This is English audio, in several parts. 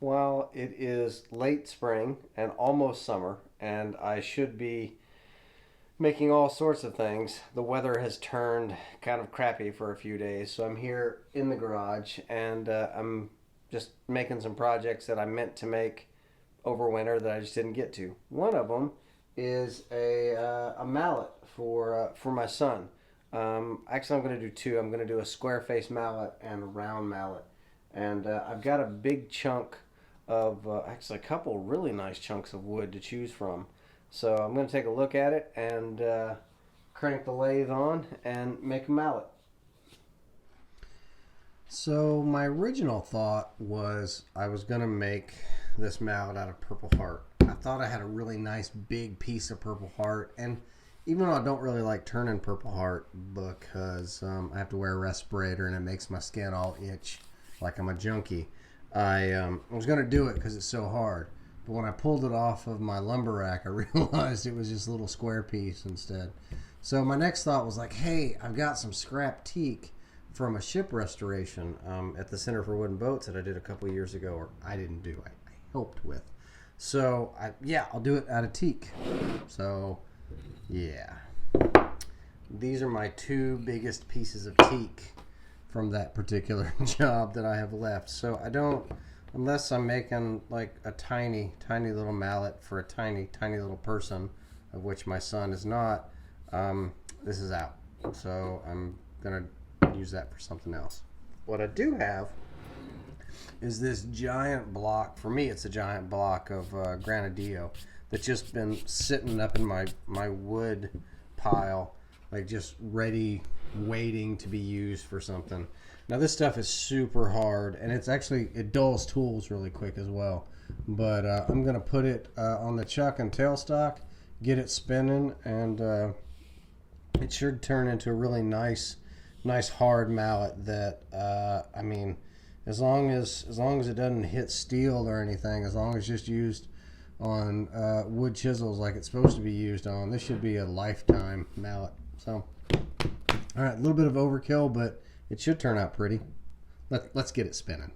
Well, it is late spring and almost summer, and I should be making all sorts of things. The weather has turned kind of crappy for a few days, so I'm here in the garage and I'm just making some projects that I meant to make over winter that I just didn't get to. One of them is a mallet for my son. Actually, I'm going to do two. I'm going to do a square face mallet and a round mallet, and I've got a big chunk of actually a couple really nice chunks of wood to choose from. So I'm going to take a look at it and crank the lathe on and make a mallet. So my original thought was I was going to make this mallet out of purple heart. I thought I had a really nice big piece of purple heart, and even though I don't really like turning purple heart because I have to wear a respirator and it makes my skin all itch like I'm a junkie, I was going to do it because it's so hard. But when I pulled it off of my lumber rack, I realized it was just a little square piece instead. So my next thought was like, hey, I've got some scrap teak from a ship restoration at the Center for Wooden Boats that I did a couple years ago, or I didn't do, I helped with. So I'll do it out of teak. So yeah, these are my two biggest pieces of teak from that particular job that I have left. So I don't, unless I'm making like a tiny little mallet for a tiny little person, of which my son is not, this is out. So I'm gonna use that for something else. What I do have is this giant block. For me, it's a giant block of Granadillo that's just been sitting up in my wood pile, like just ready, waiting to be used for something. Now this stuff is super hard, and it dulls tools really quick as well. But I'm gonna put it on the chuck and tailstock, get it spinning, and it should turn into a really nice hard mallet that I mean, as long as it doesn't hit steel or anything, as long as it's just used on wood chisels like it's supposed to be used on, this should be a lifetime mallet. So all right, a little bit of overkill, but it should turn out pretty. Let's get it spinning.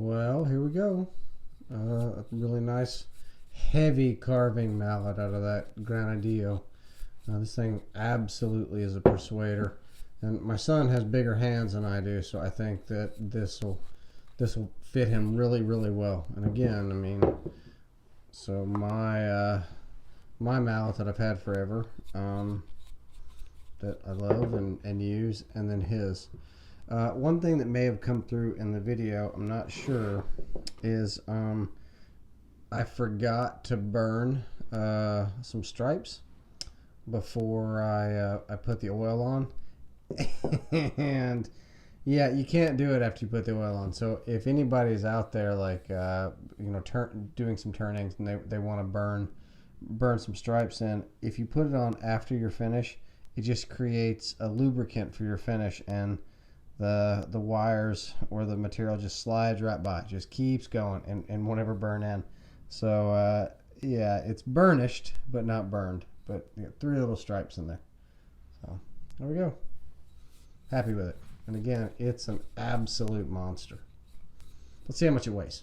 Well, here we go. A really nice heavy carving mallet out of that Granadillo. This thing absolutely is a persuader, and my son has bigger hands than I do, so I think that this will fit him really well. And again, I mean, so my mallet that I've had forever, that I love and use, and then his. One thing that may have come through in the video, I'm not sure, is I forgot to burn some stripes before I put the oil on. And yeah, you can't do it after you put the oil on. So if anybody's out there like doing some turnings and they want to burn some stripes in, if you put it on after your finish, it just creates a lubricant for your finish, and the wires or the material just slides right by, just keeps going and won't ever burn in. So yeah, it's burnished but not burned, but you know, 3 little stripes in there. So there we go. Happy with it. And again, it's an absolute monster. Let's see how much it weighs.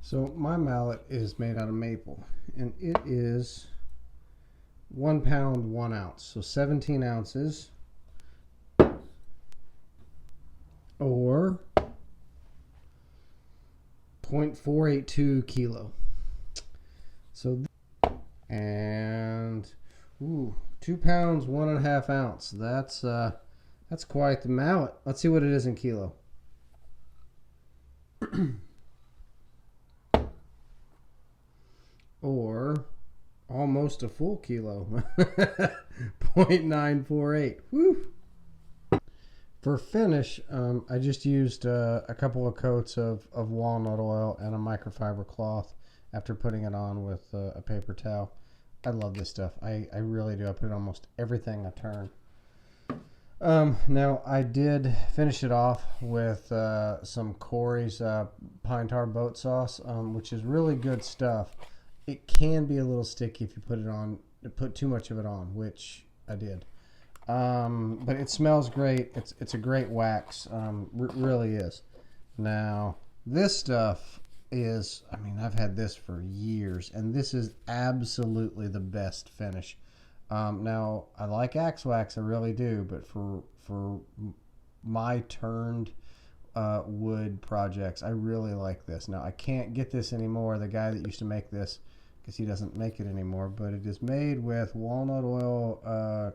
So my mallet is made out of maple, and it is 1 pound 1 ounce, so 17 ounces, or 0.482 kilo. So and 2 pounds 1.5 ounce. That's quite the mallet. Let's see what it is in kilo. Or almost a full kilo. 0.948. Woo. For finish, I just used a couple of coats of walnut oil and a microfiber cloth after putting it on with a paper towel. I love this stuff. I really do. I put it on almost everything I turn. Now, I did finish it off with some Corey's pine tar boat sauce, which is really good stuff. It can be a little sticky if you put too much of it on, which I did. But it smells great. It's a great wax. Really is. Now, this stuff is, I mean, I've had this for years, and this is absolutely the best finish. Now, I like axe wax, I really do, but for my turned wood projects, I really like this. Now, I can't get this anymore. The guy that used to make this, because he doesn't make it anymore, but it is made with walnut oil,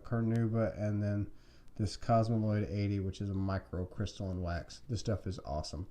carnauba, and then this Cosmoloid 80, which is a microcrystalline wax. This stuff is awesome.